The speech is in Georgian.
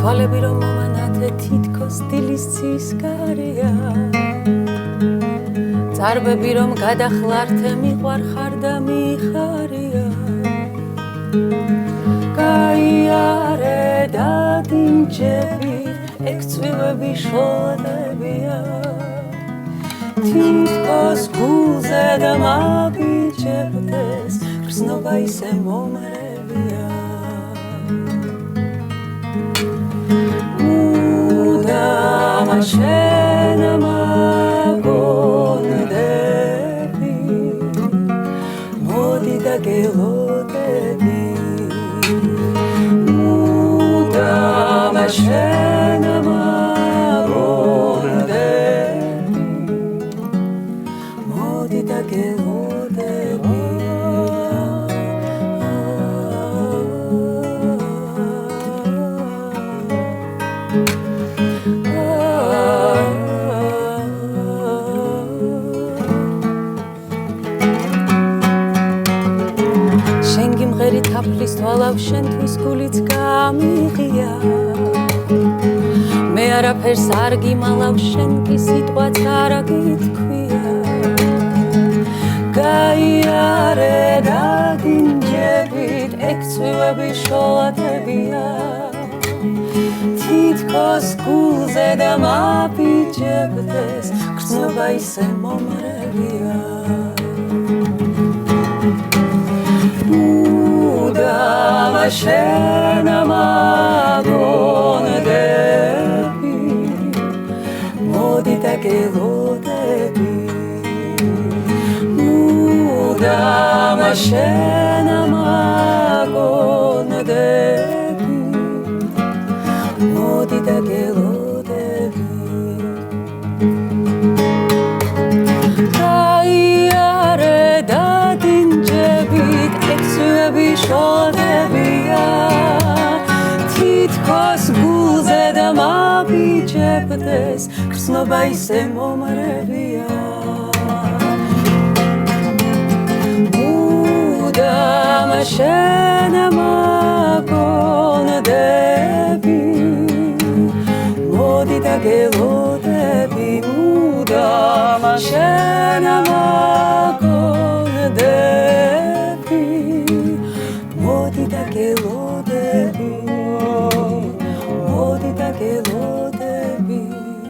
თვალები რომ მომანათე თითქოს დილის ცისკარია წარბები რომ გადახლართე მიყვარხარ და მიხარია გაიარე და დინჯები ეგ წვივები შოლებია თითქოს გულზე და მაბიჯებდეს გრძნობა ისე მომრევია მუდამ შენ მაგონდები მოდი და გელოდები მუდამ შენ მაგონდები მოდი და გელოდები შენ გიმღერი თაფლის თვალავ შენთვის გულიც გამიღია მე არაფერს არ გიმალავ შენ კი სიტყვაც არ აგითქვია გაიარე და დინჯებით ეგ წვივები შოათებია თითქოს გულზე და მაბიჯებდეს გრძნობა ისე მომრევია მუდამ შენ მაგონდები მოდი და გელოდები მუდამ შენ მაგონდები მოდი და გელოდები გაიარე და დინჯებით ეგ წვივები შოლებია თითქოს გულზე და მაბიჯებდეს გრძნობა ისე მომრევია მუდამ შენ მაგონდები მოდი და გელოდები მუდამ შენ მაგონდები